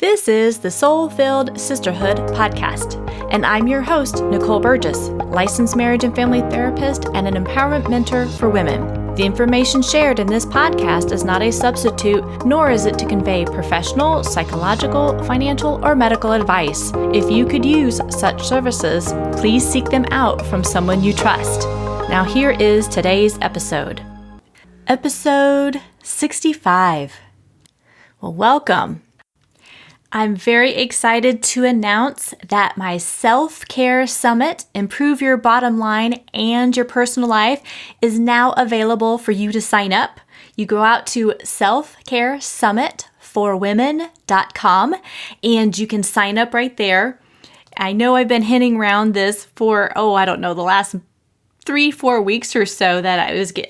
This is the Soul-Filled Sisterhood podcast, and I'm your host, Nicole Burgess, licensed marriage and family therapist and an empowerment mentor for women. The information shared in this podcast is not a substitute, nor is it to convey professional, psychological, financial, or medical advice. If you could use such services, please seek them out from someone you trust. Now here is today's episode. Episode 65. Well, welcome. I'm very excited to announce that my self-care summit, Improve Your Bottom Line and Your Personal Life, is now available for you to sign up. You go out to selfcaresummitforwomen.com and you can sign up right there. I know I've been hinting around this for, the last 3-4 weeks or so that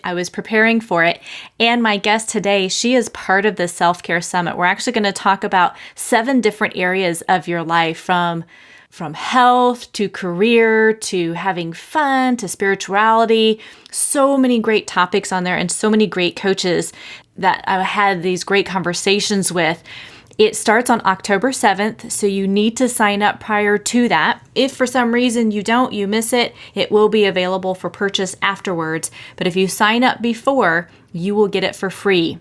I was preparing for it. And my guest today, she is part of the Self-Care Summit. We're actually going to talk about 7 different areas of your life, from health to career to having fun to spirituality. So many great topics on there and so many great coaches that I had these great conversations with. It starts on October 7th, so you need to sign up prior to that. If for some reason you miss it, it will be available for purchase afterwards. But if you sign up before, you will get it for free.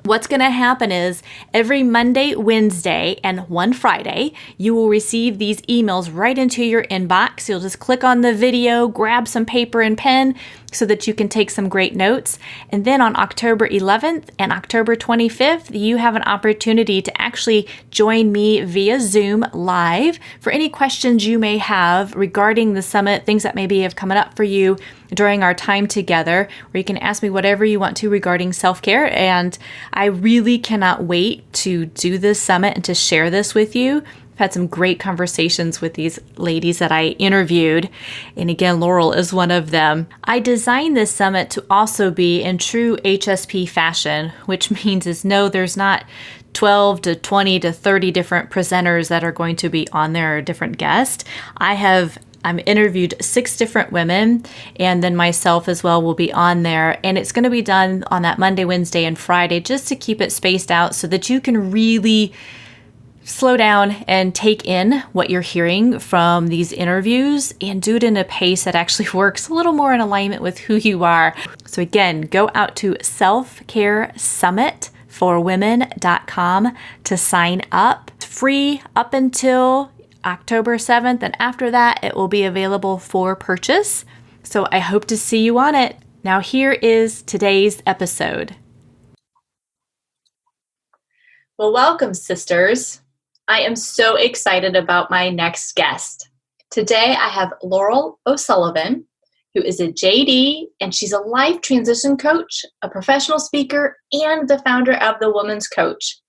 What's going to happen is every Monday, Wednesday, and one Friday, you will receive these emails right into your inbox. You'll just click on the video, grab some paper and pen so that you can take some great notes. And then on October 11th and October 25th, you have an opportunity to actually join me via Zoom live for any questions you may have regarding the summit, things that maybe have come up for you during our time together, where you can ask me whatever you want to regarding self-care. And I really cannot wait to do this summit and to share this with you. I've had some great conversations with these ladies that I interviewed. And again, Laurel is one of them. I designed this summit to also be in true HSP fashion, which means there's not 12 to 20 to 30 different presenters that are going to be on there, or different guests. I'm interviewed 6 different women, and then myself as well will be on there. And it's going to be done on that Monday, Wednesday, and Friday, just to keep it spaced out so that you can really slow down and take in what you're hearing from these interviews and do it in a pace that actually works a little more in alignment with who you are. So again, go out to selfcaresummitforwomen.com to sign up. It's free up until October 7th, and after that, it will be available for purchase. So I hope to see you on it. Now here is today's episode. Well, welcome, sisters. I am so excited about my next guest. Today, I have Laurel O'Sullivan, who is a JD, and she's a life transition coach, a professional speaker, and the founder of The Woman's Coach.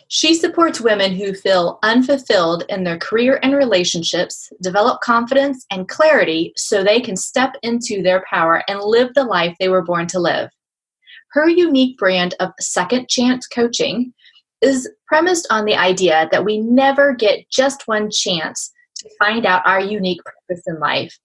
She supports women who feel unfulfilled in their career and relationships, develop confidence and clarity so they can step into their power and live the life they were born to live. Her unique brand of second chance coaching is premised on the idea that we never get just one chance to find out our unique purpose in life.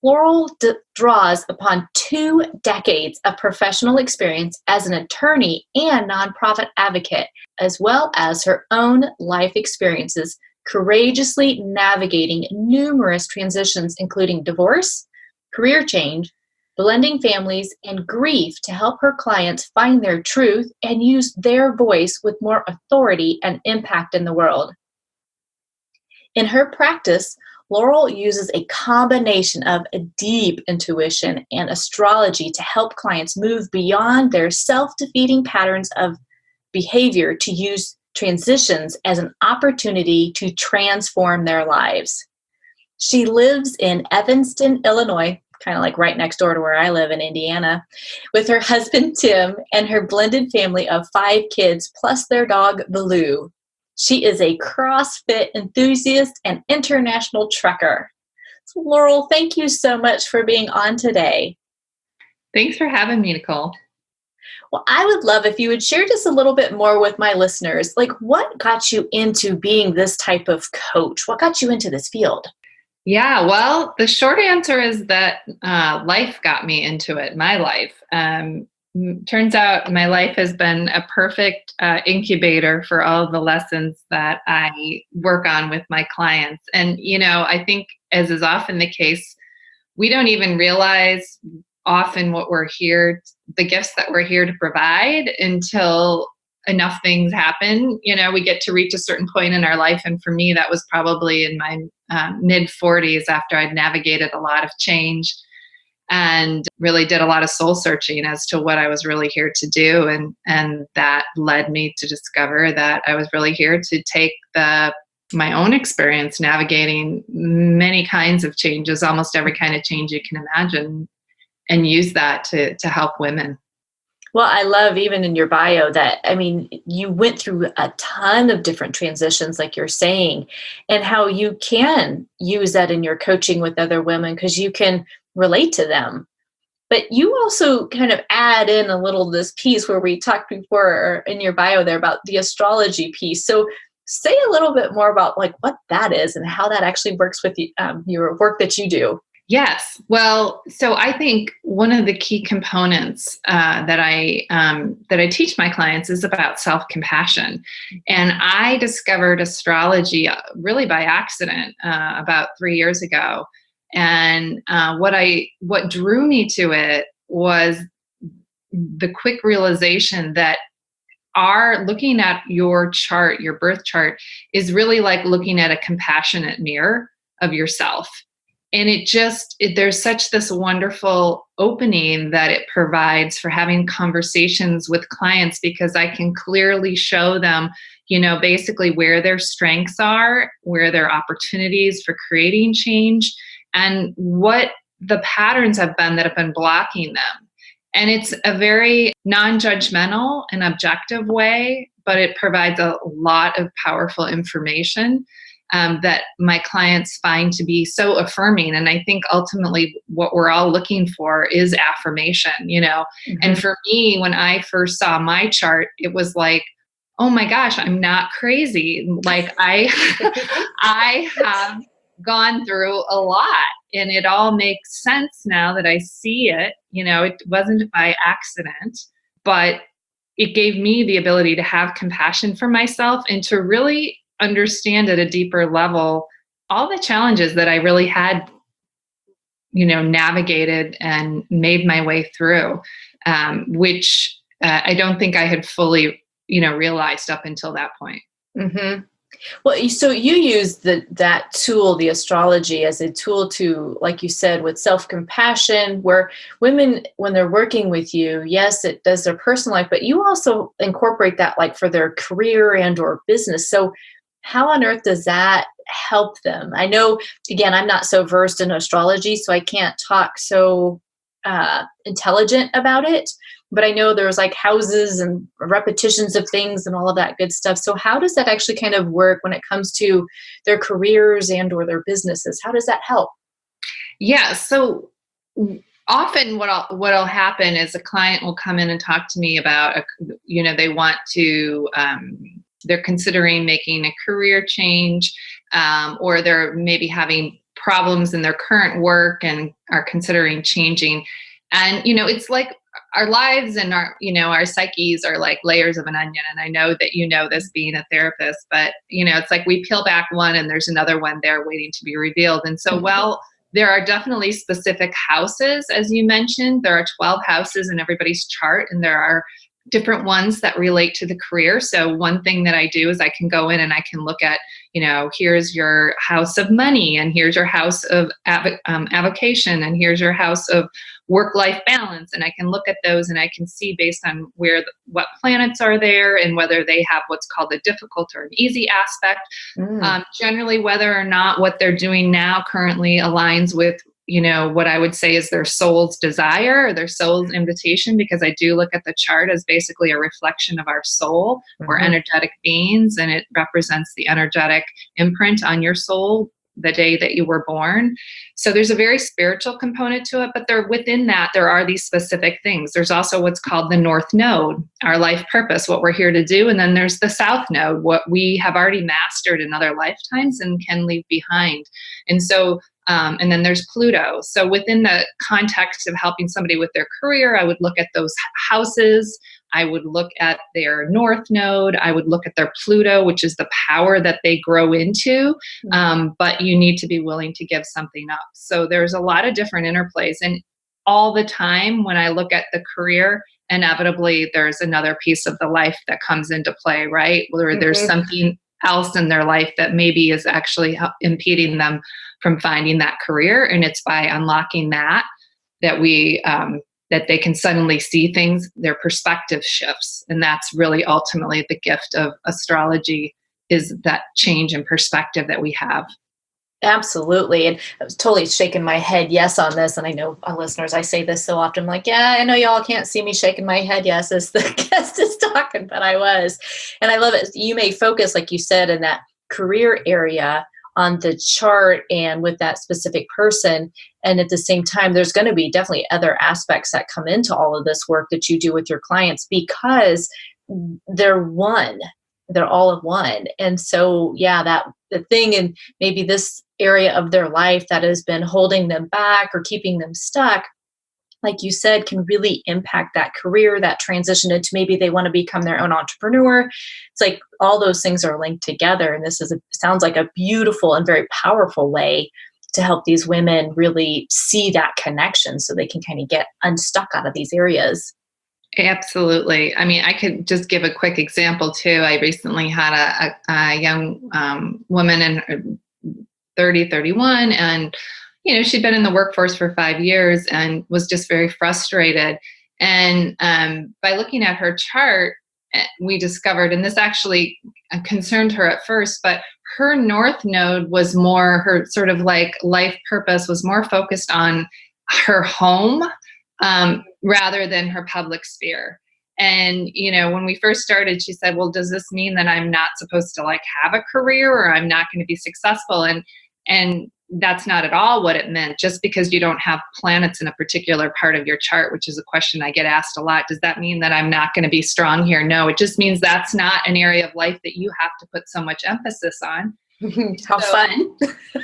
Laurel draws upon 2 decades of professional experience as an attorney and nonprofit advocate, as well as her own life experiences, courageously navigating numerous transitions, including divorce, career change, blending families, and grief to help her clients find their truth and use their voice with more authority and impact in the world. In her practice, Laurel uses a combination of a deep intuition and astrology to help clients move beyond their self-defeating patterns of behavior to use transitions as an opportunity to transform their lives. She lives in Evanston, Illinois, kind of like right next door to where I live in Indiana, with her husband, Tim, and her blended family of 5 kids, plus their dog, Baloo. She is a CrossFit enthusiast and international trekker. So Laurel, thank you so much for being on today. Thanks for having me, Nicole. Well, I would love if you would share just a little bit more with my listeners. Like, what got you into being this type of coach? What got you into this field? Yeah, well, the short answer is that life got me into it, my life. turns out my life has been a perfect incubator for all of the lessons that I work on with my clients. And, I think, as is often the case, we don't even realize often the gifts that we're here to provide until enough things happen. We get to reach a certain point in our life. And for me, that was probably in my mid 40s, after I'd navigated a lot of change and really did a lot of soul searching as to what I was really here to do. And that led me to discover that I was really here to take my own experience navigating many kinds of changes, almost every kind of change you can imagine, and use that to help women. Well, I love, even in your bio, that, I mean, you went through a ton of different transitions, like you're saying, and how you can use that in your coaching with other women because you can relate to them. But you also kind of add in a little this piece where we talked before in your bio there about the astrology piece. So say a little bit more about like what that is and how that actually works with your work that you do. Yes. Well, so I think one of the key components that I teach my clients is about self-compassion. And I discovered astrology really by accident about 3 years ago. And what drew me to it was the quick realization that looking at your chart, your birth chart, is really like looking at a compassionate mirror of yourself. And there's such this wonderful opening that it provides for having conversations with clients, because I can clearly show them, basically where their strengths are, where their opportunities for creating change, and what the patterns have been that have been blocking them. And it's a very non-judgmental and objective way, but it provides a lot of powerful information that my clients find to be so affirming. And I think ultimately what we're all looking for is affirmation, Mm-hmm. And for me, when I first saw my chart, it was like, oh my gosh, I'm not crazy. Like I have gone through a lot, and it all makes sense now that I see it. It wasn't by accident, but it gave me the ability to have compassion for myself and to really understand at a deeper level all the challenges that I really had, navigated and made my way through, which I don't think I had fully, realized up until that point. Mm-hmm. Well, so you use that tool, the astrology, as a tool to, like you said, with self-compassion, where women, when they're working with you, yes, it does their personal life, but you also incorporate that like for their career and or business. So how on earth does that help them? I know, again, I'm not so versed in astrology, so I can't talk so intelligent about it. But I know there's like houses and repetitions of things and all of that good stuff. So how does that actually kind of work when it comes to their careers and or their businesses? How does that help? Yeah. So often what'll happen is a client will come in and talk to me about, they want to, they're considering making a career change, or they're maybe having problems in their current work and are considering changing. And, it's like our lives and our psyches are like layers of an onion. And I know that this being a therapist, but, it's like we peel back one and there's another one there waiting to be revealed. And so, there are definitely specific houses, as you mentioned. There are 12 houses in everybody's chart, and there are different ones that relate to the career. So one thing that I do is I can go in and I can look at, here's your house of money, and here's your house of avocation, and here's your house of work-life balance. And I can look at those and I can see based on what planets are there and whether they have what's called a difficult or an easy aspect. Generally, whether or not what they're doing now currently aligns with what I would say is their soul's desire or their soul's invitation, because I do look at the chart as basically a reflection of our soul. Mm-hmm. We're energetic beings, and it represents the energetic imprint on your soul the day that you were born. So there's a very spiritual component to it, but within that, there are these specific things. There's also what's called the North Node, our life purpose, what we're here to do. And then there's the South Node, what we have already mastered in other lifetimes and can leave behind. And so And then there's Pluto. So within the context of helping somebody with their career, I would look at those houses. I would look at their North Node. I would look at their Pluto, which is the power that they grow into. But you need to be willing to give something up. So there's a lot of different interplays. And all the time when I look at the career, inevitably there's another piece of the life that comes into play, right? Where there's something else in their life that maybe is actually impeding them from finding that career. And it's by unlocking that we that they can suddenly see things, their perspective shifts. And that's really ultimately the gift of astrology, is that change in perspective that we have. Absolutely. And I was totally shaking my head yes on this. And I know our listeners, I say this so often, I'm like, yeah, I know y'all can't see me shaking my head yes as the guest is talking, but I was. And I love it. You may focus, like you said, in that career area on the chart and with that specific person. And at the same time, there's going to be definitely other aspects that come into all of this work that you do with your clients, because they're one. They're all of one. And so, yeah, that the thing in maybe this area of their life that has been holding them back or keeping them stuck, like you said, can really impact that career, that transition into maybe they want to become their own entrepreneur. It's like all those things are linked together. And this sounds like a beautiful and very powerful way to help these women really see that connection so they can kind of get unstuck out of these areas. Absolutely. I mean, I could just give a quick example too. I recently had a young woman in her 31, and she'd been in the workforce for 5 years and was just very frustrated. And by looking at her chart, we discovered, and this actually concerned her at first, but her North Node was more, her sort of like life purpose was more focused on her home rather than her public sphere. And, when we first started, she said, well, does this mean that I'm not supposed to like have a career, or I'm not going to be successful? And that's not at all what it meant. Just because you don't have planets in a particular part of your chart, which is a question I get asked a lot, does that mean that I'm not going to be strong here? No, it just means that's not an area of life that you have to put so much emphasis on. How fun.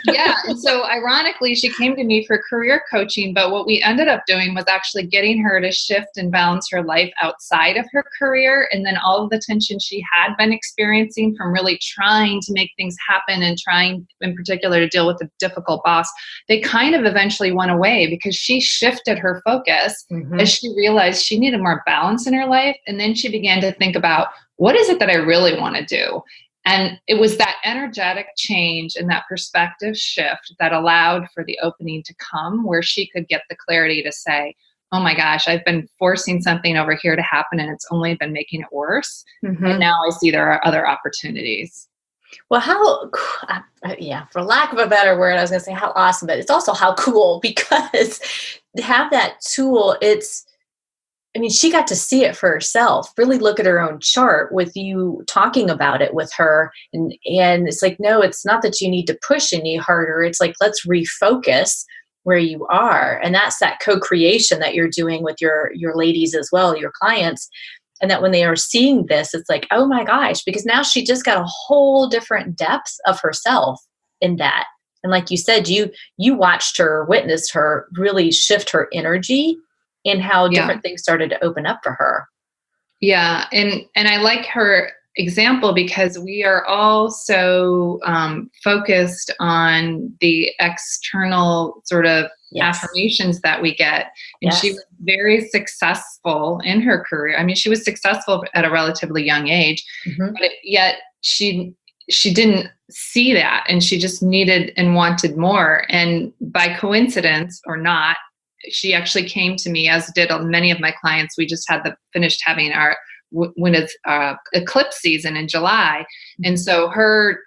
Yeah. And so ironically, she came to me for career coaching, but what we ended up doing was actually getting her to shift and balance her life outside of her career. And then all of the tension she had been experiencing from really trying to make things happen and trying in particular to deal with a difficult boss, they kind of eventually went away because she shifted her focus as she realized she needed more balance in her life. And then she began to think about, what is it that I really want to do? And it was that energetic change and that perspective shift that allowed for the opening to come, where she could get the clarity to say, oh my gosh, I've been forcing something over here to happen and it's only been making it worse. And now I see there are other opportunities. Well, for lack of a better word, I was going to say how awesome, but it's also how cool, because to have that tool, she got to see it for herself, really look at her own chart with you talking about it with her. And it's like, no, it's not that you need to push any harder. It's like, let's refocus where you are. And that's that co-creation that you're doing with your ladies as well, your clients. And that when they are seeing this, it's like, oh my gosh, because now she just got a whole different depth of herself in that. And like you said, you watched her, witnessed her really shift her energy and how different things started to open up for her. Yeah. And I like her example because we are all so focused on the external sort of affirmations that we get. And she was very successful in her career. I mean, she was successful at a relatively young age, but yet she didn't see that, and she just needed and wanted more. And by coincidence or not, she actually came to me, as did many of my clients. We just finished having our when it's eclipse season in July, and so her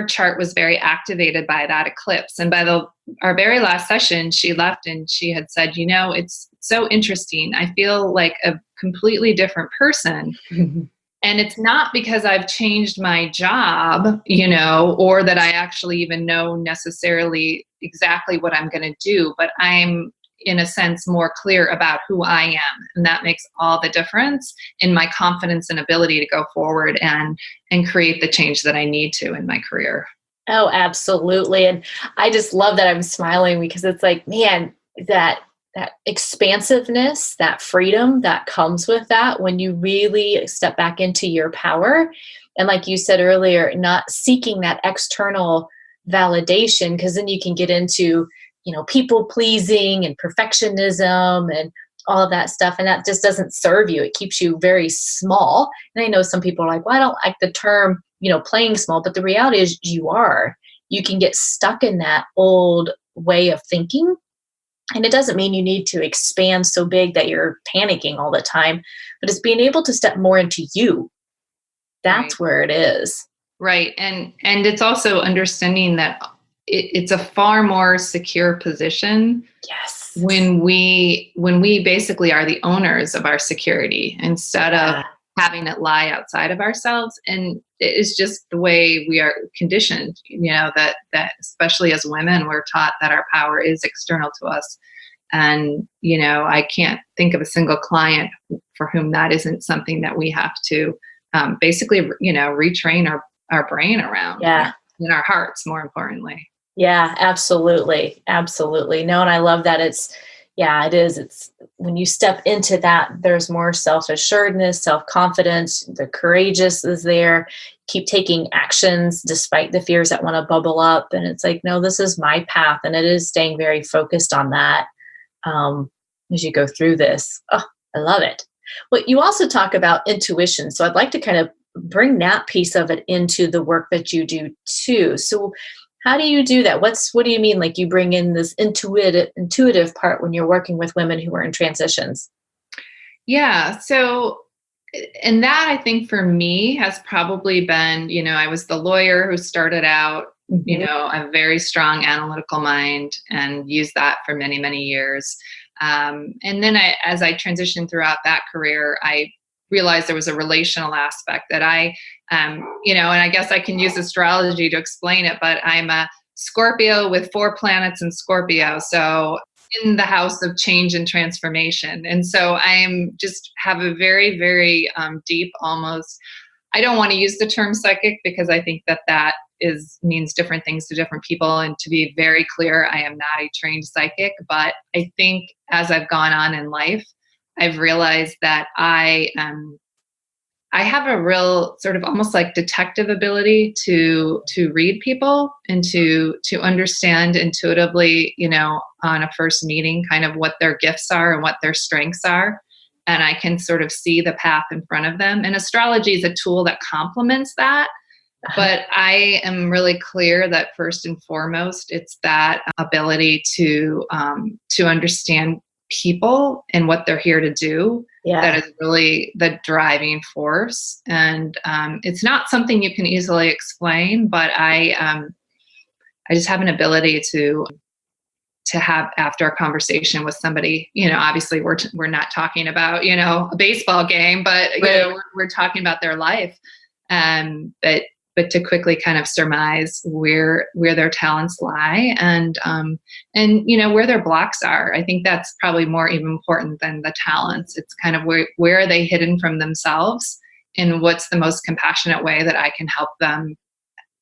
chart was very activated by that eclipse. And by our very last session, she left and she had said, it's so interesting. I feel like a completely different person. And it's not because I've changed my job, or that I actually even know necessarily exactly what I'm going to do, but I'm, in a sense, more clear about who I am. And that makes all the difference in my confidence and ability to go forward and create the change that I need to in my career. Oh, absolutely. And I just love that I'm smiling because it's like, man, that that expansiveness, that freedom that comes with that when you really step back into your power. And like you said earlier, not seeking that external validation, because then you can get into, people pleasing and perfectionism and all of that stuff. And that just doesn't serve you. It keeps you very small. And I know some people are like, well, I don't like the term, playing small, but the reality is you can get stuck in that old way of thinking. And it doesn't mean you need to expand so big that you're panicking all the time, but it's being able to step more into you. Right. That's where it is. Right. And it's also understanding that it's a far more secure position Yes. when we basically are the owners of our security instead of having it lie outside of ourselves. And it's just the way we are conditioned, that especially as women, we're taught that our power is external to us. And, I can't think of a single client for whom that isn't something that we have to basically, retrain our brain around. Yeah. In our hearts, more importantly. Yeah, absolutely. Absolutely. No, and I love that it is. It's when you step into that, there's more self-assuredness, self-confidence, the courageous is there, keep taking actions despite the fears that want to bubble up. And it's like, no, this is my path. And it is staying very focused on that as you go through this. Oh, I love it. Well, you also talk about intuition. So I'd like to kind of bring that piece of it into the work that you do too. So how do you do that? What do you mean? Like you bring in this intuitive part when you're working with women who are in transitions? Yeah. So, and that I think for me has probably been, I was the lawyer who started out, Mhm. a very strong analytical mind and used that for many, many years. And then as I transitioned throughout that career, I realized there was a relational aspect that and I guess I can use astrology to explain it, but I'm a Scorpio with 4 planets in Scorpio. So in the house of change and transformation. And so I am just have a very, very deep, almost, I don't want to use the term psychic because I think that means different things to different people. And to be very clear, I am not a trained psychic, but I think as I've gone on in life, I've realized that I have a real sort of almost like detective ability to read people and to understand intuitively, on a first meeting, kind of what their gifts are and what their strengths are. And I can sort of see the path in front of them. And astrology is a tool that complements that. But I am really clear that first and foremost, it's that ability to understand people and what they're here to do. Yeah. That is really the driving force. And it's not something you can easily explain, but I just have an ability to have after a conversation with somebody, obviously we're not talking about, a baseball game, but Right. we're talking about their life. But to quickly kind of surmise where their talents lie and where their blocks are. I think that's probably more even important than the talents. It's kind of where are they hidden from themselves, and what's the most compassionate way that I can help them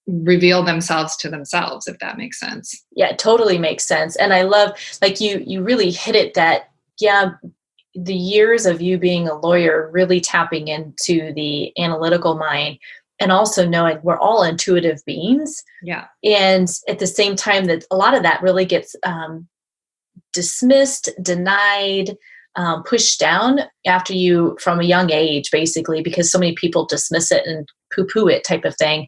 reveal themselves to themselves, if that makes sense. Yeah, it totally makes sense. And I love, like you really hit it that, yeah, the years of you being a lawyer, really tapping into the analytical mind and also knowing we're all intuitive beings. Yeah. And at the same time that a lot of that really gets dismissed, denied, pushed down after you from a young age, basically, because so many people dismiss it and poo-poo it type of thing.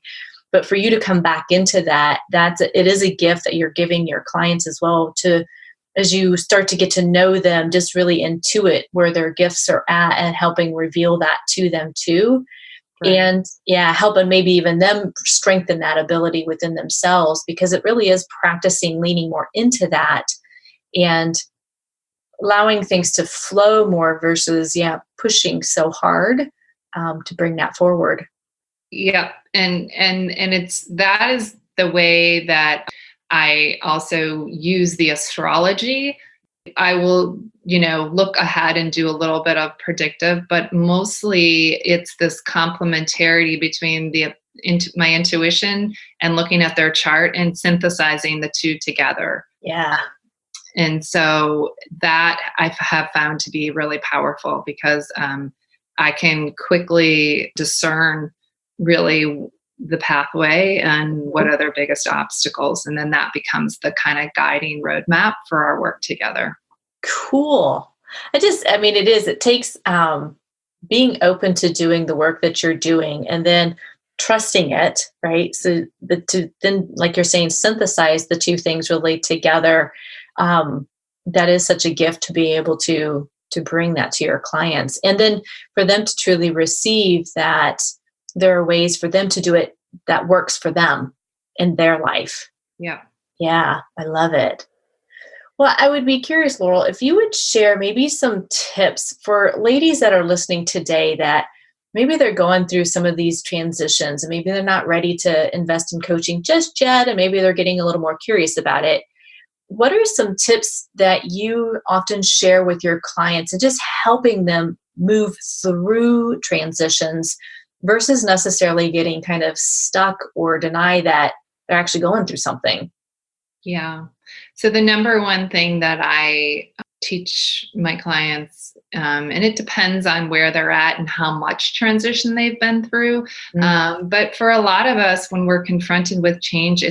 But for you to come back into that, it is a gift that you're giving your clients as well to, as you start to get to know them, just really intuit where their gifts are at and helping reveal that to them too. Right. And helping maybe even them strengthen that ability within themselves, because it really is practicing leaning more into that and allowing things to flow more versus pushing so hard to bring that forward. Yeah. And that is the way that I also use the astrology. I will, look ahead and do a little bit of predictive, but mostly it's this complementarity between into my intuition and looking at their chart and synthesizing the two together. Yeah. And so that I have found to be really powerful because I can quickly discern really the pathway and what are their biggest obstacles. And then that becomes the kind of guiding roadmap for our work together. Cool. It takes being open to doing the work that you're doing and then trusting it, right? So to then, like you're saying, synthesize the two things really together. That is such a gift to be able to bring that to your clients. And then for them to truly receive that there are ways for them to do it that works for them in their life. Yeah. Yeah, I love it. Well, I would be curious, Laurel, if you would share maybe some tips for ladies that are listening today that maybe they're going through some of these transitions and maybe they're not ready to invest in coaching just yet, and maybe they're getting a little more curious about it. What are some tips that you often share with your clients and just helping them move through transitions versus necessarily getting kind of stuck or deny that they're actually going through something? Yeah. So the number one thing that I teach my clients, and it depends on where they're at and how much transition they've been through. But for a lot of us, when we're confronted with change,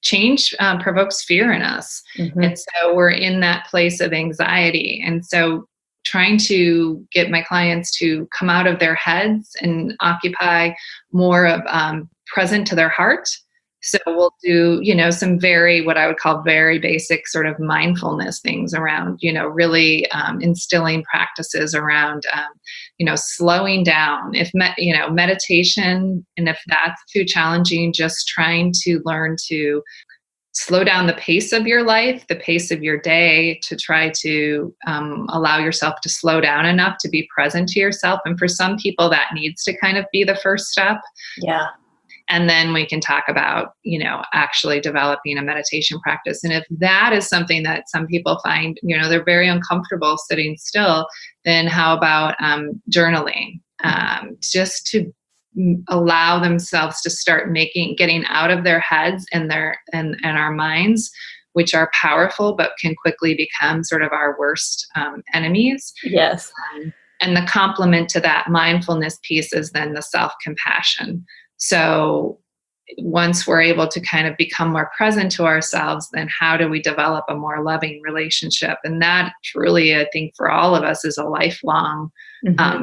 change provokes fear in us. Mm-hmm. And so we're in that place of anxiety. And so trying to get my clients to come out of their heads and occupy more of present to their heart. So we'll do, some what I would call very basic sort of mindfulness things around, really instilling practices around, slowing down. If, meditation, and if that's too challenging, just trying to learn to slow down the pace of your life, the pace of your day, to try to allow yourself to slow down enough to be present to yourself. And for some people, that needs to kind of be the first step. Yeah. And then we can talk about, actually developing a meditation practice. And if that is something that some people find, they're very uncomfortable sitting still, then how about journaling? Just to allow themselves to start getting out of their heads and our minds, which are powerful, but can quickly become sort of our worst enemies. Yes. And the complement to that mindfulness piece is then the self-compassion. So once we're able to kind of become more present to ourselves, then how do we develop a more loving relationship? And that truly, I think, for all of us is a lifelong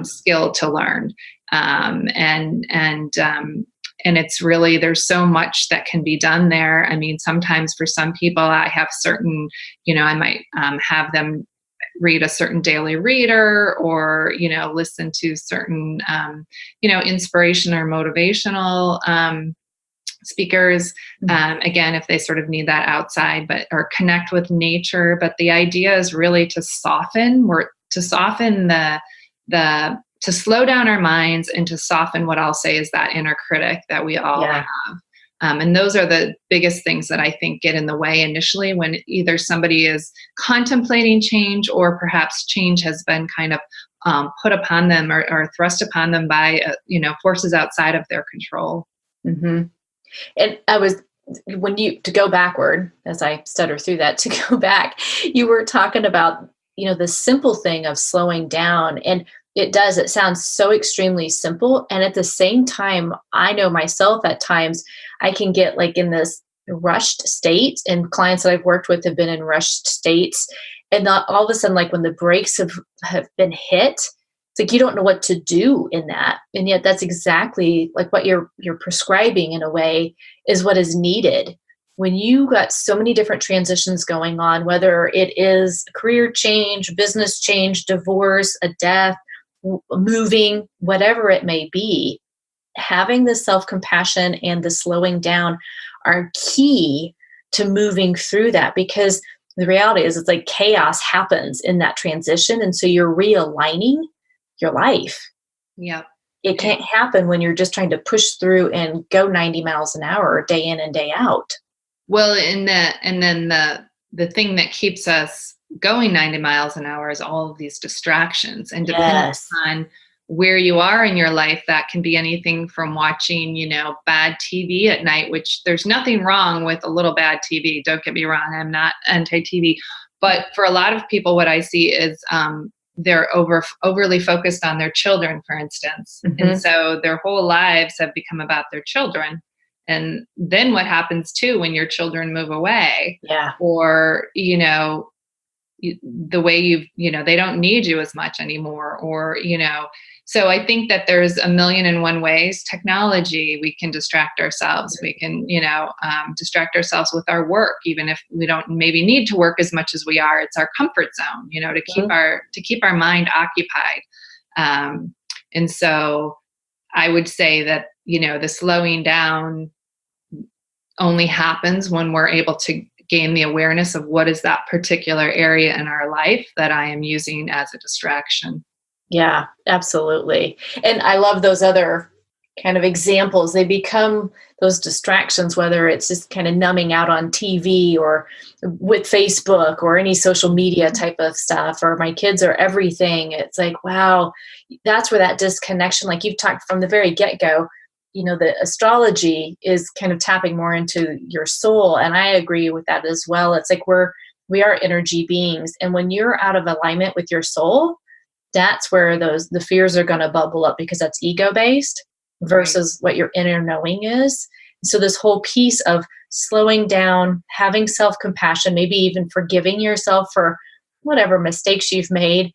skill to learn. And it's really, there's so much that can be done there. I mean, sometimes for some people, I have certain, I might have them read a certain daily reader or, listen to certain, inspiration or motivational speakers. Again, if they sort of need that outside, or connect with nature. But the idea is really to soften to slow down our minds and to soften what I'll say is that inner critic that we all have. And those are the biggest things that I think get in the way initially when either somebody is contemplating change or perhaps change has been kind of put upon them or thrust upon them by, forces outside of their control. Mm-hmm. And to go backward, as I stutter through that, to go back, you were talking about, the simple thing of slowing down. And it sounds so extremely simple. And at the same time, I know myself at times I can get like in this rushed state, and clients that I've worked with have been in rushed states. And all of a sudden, like when the brakes have been hit, it's like you don't know what to do in that. And yet that's exactly like what you're prescribing in a way is what is needed. When you got so many different transitions going on, whether it is a career change, business change, divorce, a death, moving, whatever it may be, having the self-compassion and the slowing down are key to moving through that, because the reality is it's like chaos happens in that transition. And so you're realigning your life. Yep. It can't happen when you're just trying to push through and go 90 miles an hour day in and day out. Well, and then the thing that keeps us going 90 miles an hour is all of these distractions, and depending on where you are in your life, that can be anything from watching, bad TV at night, which there's nothing wrong with a little bad TV. Don't get me wrong. I'm not anti-TV, but for a lot of people, what I see is, they're overly focused on their children, for instance. Mm-hmm. And so their whole lives have become about their children. And then what happens too, when your children move away, Yeah. or, the way they don't need you as much anymore, or, so I think that there's a million and one ways. Technology, we can distract ourselves. We can, distract ourselves with our work, even if we don't maybe need to work as much as we are. It's our comfort zone, to keep our mind occupied. And so I would say that, the slowing down only happens when we're able to gain the awareness of what is that particular area in our life that I am using as a distraction. Yeah, absolutely. And I love those other kind of examples. They become those distractions, whether it's just kind of numbing out on TV or with Facebook or any social media type of stuff, or my kids are everything. It's like, wow, that's where that disconnection, like you've talked from the very get-go, the astrology is kind of tapping more into your soul. And I agree with that as well. It's like we are energy beings. And when you're out of alignment with your soul, that's where the fears are going to bubble up, because that's ego based versus what your inner knowing is. So this whole piece of slowing down, having self-compassion, maybe even forgiving yourself for whatever mistakes you've made,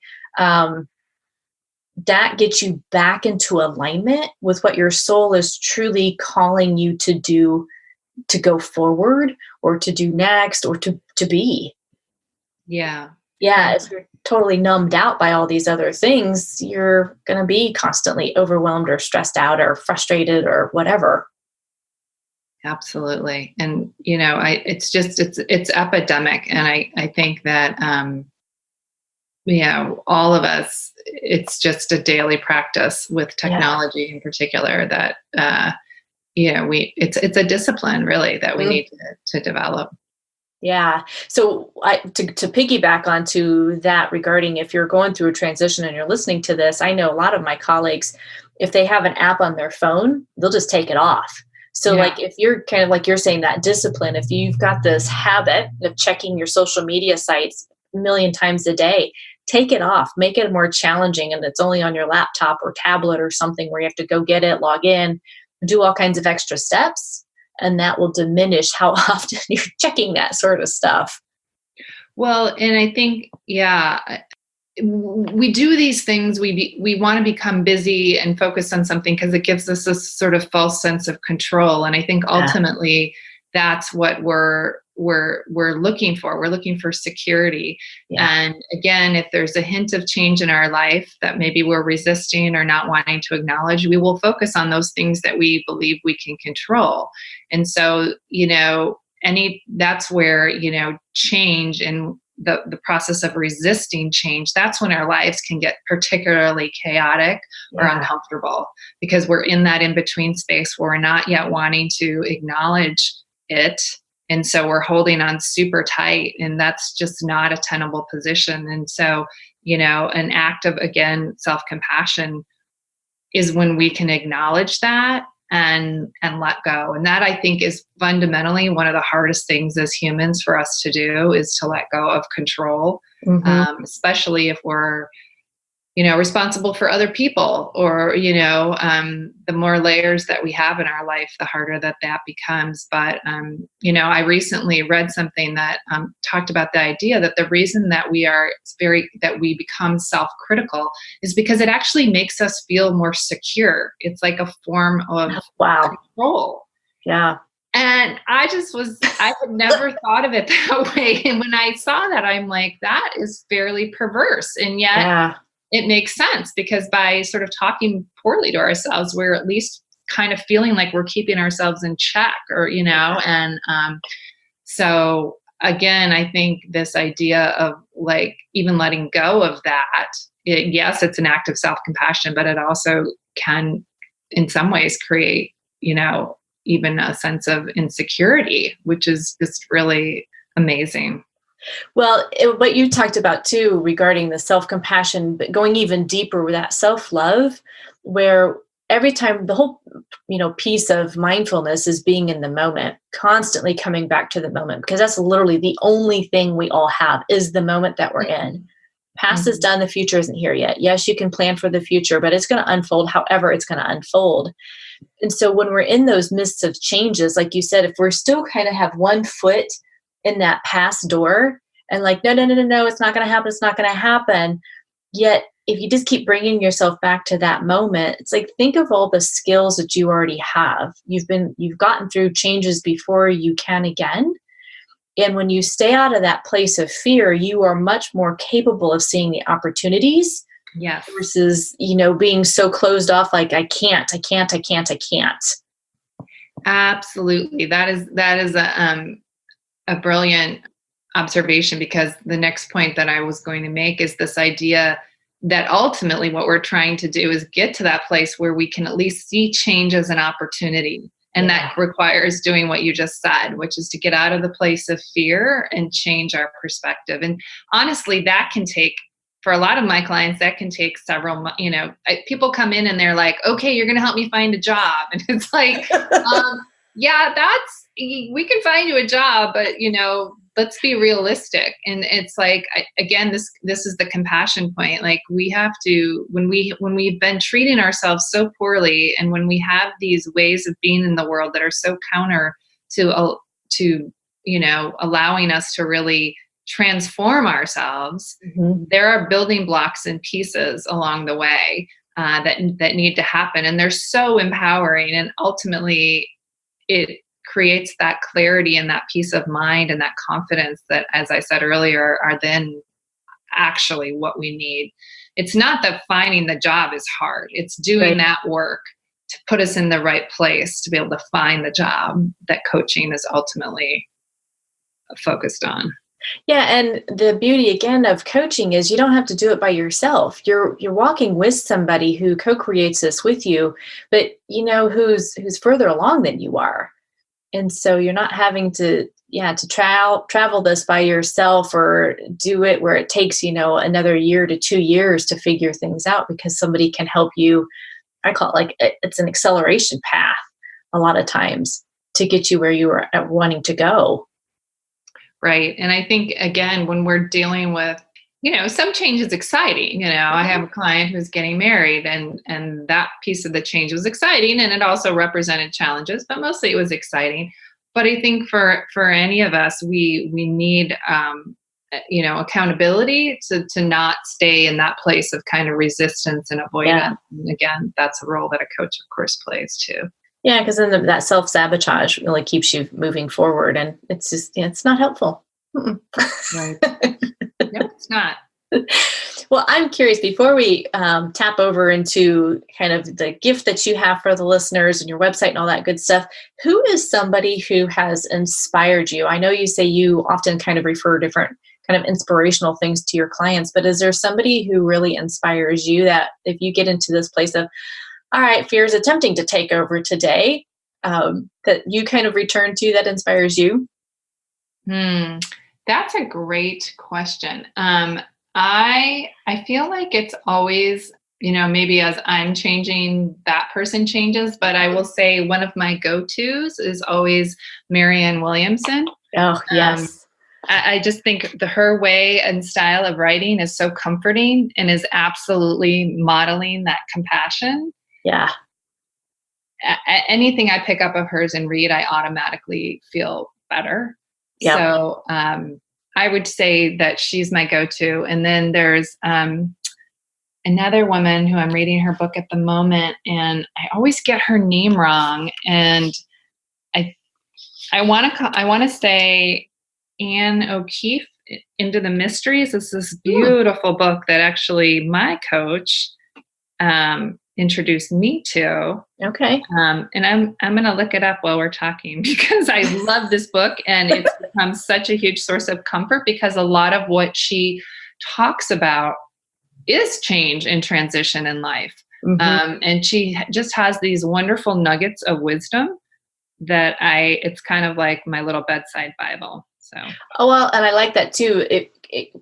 that gets you back into alignment with what your soul is truly calling you to do, to go forward or to do next, or to be. Yeah. Yeah, if you're totally numbed out by all these other things, you're going to be constantly overwhelmed or stressed out or frustrated or whatever. Absolutely. And, it's epidemic. And I think that, all of us, it's just a daily practice with technology in particular that, it's a discipline really that we need to develop. Yeah. So to piggyback onto that, regarding if you're going through a transition and you're listening to this, I know a lot of my colleagues, if they have an app on their phone, they'll just take it off. So like if you're kind of like you're saying, that discipline, if you've got this habit of checking your social media sites a million times a day, take it off, make it more challenging. And it's only on your laptop or tablet or something where you have to go get it, log in, do all kinds of extra steps. And that will diminish how often you're checking that sort of stuff. Well, and I think, we do these things. We want to become busy and focus on something because it gives us this sort of false sense of control. And I think ultimately that's what we're looking for. We're looking for security. Yeah. And again, if there's a hint of change in our life that maybe we're resisting or not wanting to acknowledge, we will focus on those things that we believe we can control. And so, that's where, change and the process of resisting change, that's when our lives can get particularly chaotic or uncomfortable, because we're in that in-between space where we're not yet wanting to acknowledge it. And so we're holding on super tight, and that's just not a tenable position. And so, an act of, again, self-compassion is when we can acknowledge that and let go. And that, I think, is fundamentally one of the hardest things as humans for us to do, is to let go of control, especially if we're, responsible for other people, or, the more layers that we have in our life, the harder that becomes. But, I recently read something that talked about the idea that the reason that we become self-critical is because it actually makes us feel more secure. It's like a form of control. Yeah. And I had never thought of it that way. And when I saw that, I'm like, that is fairly perverse. And yet it makes sense, because by sort of talking poorly to ourselves, we're at least kind of feeling like we're keeping ourselves in check, or, and so again, I think this idea of like even letting go of that, yes, it's an act of self-compassion, but it also can in some ways create, even a sense of insecurity, which is just really amazing. Well, what you talked about too regarding the self-compassion, but going even deeper with that self-love, where every time the whole, piece of mindfulness is being in the moment, constantly coming back to the moment, because that's literally the only thing we all have is the moment that we're in. Past is done, the future isn't here yet. Yes, you can plan for the future, but it's going to unfold however it's going to unfold. And so when we're in those midst of changes, like you said, if we're still kind of have one foot in that past door and like, no, no, no, no, no, it's not going to happen. It's not going to happen. Yet, if you just keep bringing yourself back to that moment, it's like, think of all the skills that you already have. You've gotten through changes before, you can again. And when you stay out of that place of fear, you are much more capable of seeing the opportunities. Yes. Versus, being so closed off, like I can't. Absolutely. That is a brilliant observation, because the next point that I was going to make is this idea that ultimately what we're trying to do is get to that place where we can at least see change as an opportunity. And that requires doing what you just said, which is to get out of the place of fear and change our perspective. And honestly, that can take, for a lot of my clients, that can take several months. People come in and they're like, okay, you're going to help me find a job. And it's like, yeah, we can find you a job, but let's be realistic. And it's like, again, this is the compassion point. Like, we have to, when we've been treating ourselves so poorly, and when we have these ways of being in the world that are so counter to allowing us to really transform ourselves, there are building blocks and pieces along the way that need to happen. And they're so empowering. And ultimately, it creates that clarity and that peace of mind and that confidence that, as I said earlier, are then actually what we need. It's not that finding the job is hard. It's doing that work to put us in the right place to be able to find the job that coaching is ultimately focused on. Yeah, and the beauty again of coaching is you don't have to do it by yourself. You're walking with somebody who co-creates this with you, but who's further along than you are. And so you're not having to travel this by yourself, or do it where it takes, another year to 2 years to figure things out, because somebody can help you. I call it like it's an acceleration path a lot of times to get you where you are wanting to go. Right. And I think, again, when we're dealing with, some change is exciting. I have a client who's getting married, and that piece of the change was exciting, and it also represented challenges, but mostly it was exciting. But I think for any of us, we need, accountability to not stay in that place of kind of resistance and avoidance. Yeah. And again, that's a role that a coach, of course, plays too. Yeah, because then that self-sabotage really keeps you moving forward, and it's just, it's not helpful. Right. Nope, it's not. Well, I'm curious, before we tap over into kind of the gift that you have for the listeners and your website and all that good stuff, who is somebody who has inspired you? I know you say you often kind of refer different kind of inspirational things to your clients, but is there somebody who really inspires you that if you get into this place of, all right, fear is attempting to take over today, that you kind of return to that inspires you? That's a great question. I feel like it's always, maybe as I'm changing, that person changes, but I will say one of my go-tos is always Marianne Williamson. Oh, yes. I just think her way and style of writing is so comforting and is absolutely modeling that compassion. Yeah. Anything I pick up of hers and read, I automatically feel better. Yep. So I would say that she's my go-to. And then there's another woman who I'm reading her book at the moment, and I always get her name wrong. And I want to say Anne O'Keefe, Into the Mysteries. It's this beautiful book that actually my coach introduced me to. Okay. And I'm going to look it up while we're talking, because I love this book, and it's become such a huge source of comfort, because a lot of what she talks about is change and transition in life. And she just has these wonderful nuggets of wisdom that it's kind of like my little bedside Bible. So, oh, well, and I like that too.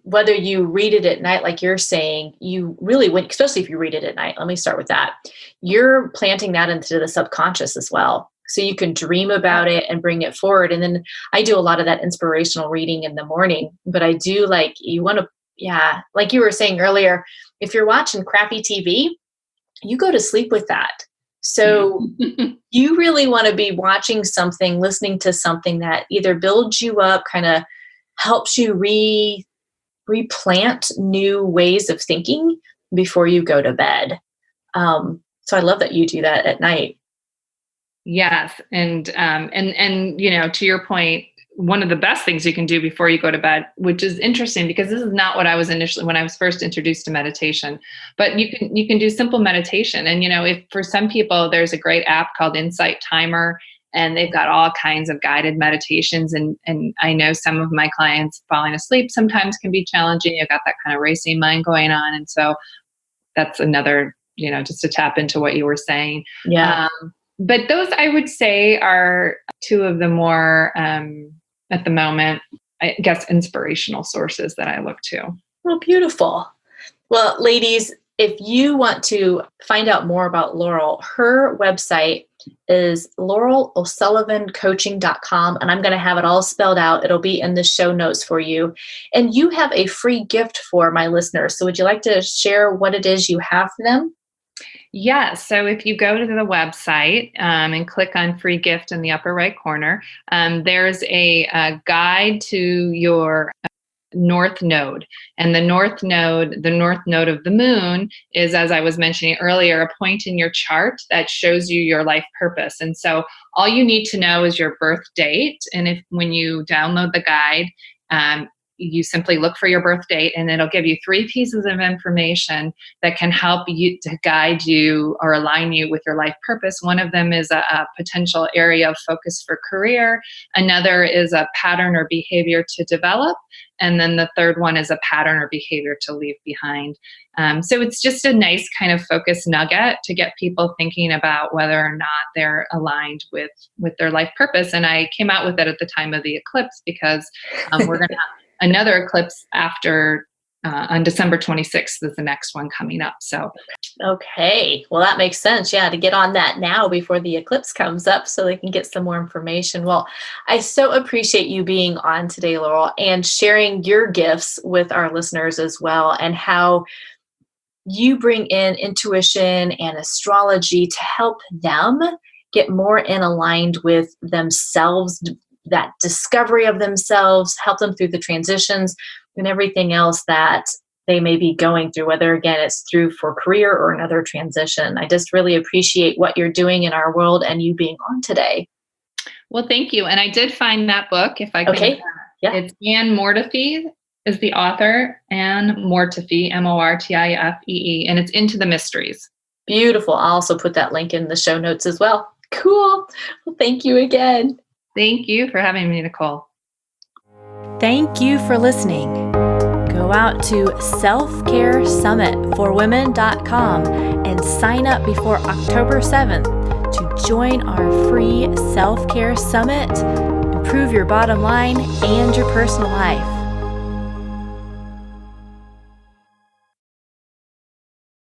Whether you read it at night, like you're saying, you really, especially if you read it at night, let me start with that. You're planting that into the subconscious as well. So you can dream about it and bring it forward. And then I do a lot of that inspirational reading in the morning, but I do you want to, yeah, like you were saying earlier, if you're watching crappy TV, you go to sleep with that. So you really want to be watching something, listening to something that either builds you up, kind of helps you replant new ways of thinking before you go to bed. So I love that you do that at night. yes. And to your point, one of the best things you can do before you go to bed, which is interesting because this is not what I was initially when I was first introduced to meditation, but you can do simple meditation. And, if for some people, there's a great app called Insight Timer, and they've got all kinds of guided meditations. And I know some of my clients falling asleep sometimes can be challenging. You've got that kind of racing mind going on. And so that's another, just to tap into what you were saying. Yeah. But those, I would say, are two of the more, at the moment, I guess, inspirational sources that I look to. Well, beautiful. Well, ladies, if you want to find out more about Laurel, her website is laurelosullivancoaching.com, and I'm going to have it all spelled out. It'll be in the show notes for you. And you have a free gift for my listeners. So would you like to share what it is you have for them? Yeah. So if you go to the website and click on free gift in the upper right corner, there's a guide to your North Node. And the North Node of the moon is, as I was mentioning earlier, a point in your chart that shows you your life purpose. And so all you need to know is your birth date. And when you download the guide, you simply look for your birth date, and it'll give you 3 pieces of information that can help you to guide you or align you with your life purpose. One of them is a potential area of focus for career. Another is a pattern or behavior to develop. And then the third one is a pattern or behavior to leave behind. So it's just a nice kind of focus nugget to get people thinking about whether or not they're aligned with their life purpose. And I came out with it at the time of the eclipse because we're going to have another eclipse after on December 26th is the next one coming up. So, okay. Well, that makes sense. Yeah. To get on that now before the eclipse comes up so they can get some more information. Well, I so appreciate you being on today, Laurel, and sharing your gifts with our listeners as well, and how you bring in intuition and astrology to help them get more in aligned with themselves, that discovery of themselves, help them through the transitions and everything else that they may be going through, whether, again, it's through for career or another transition. I just really appreciate what you're doing in our world and you being on today. Well, thank you. And I did find that book, if I can. Okay. Yeah. It's Anne Mortifee is the author, Anne Mortifee, Mortifee, and it's Into the Mysteries. Beautiful. I'll also put that link in the show notes as well. Cool. Well, thank you again. Thank you for having me, Nicole. Thank you for listening. Go out to selfcaresummitforwomen.com and sign up before October 7th to join our free self-care summit, improve your bottom line and your personal life.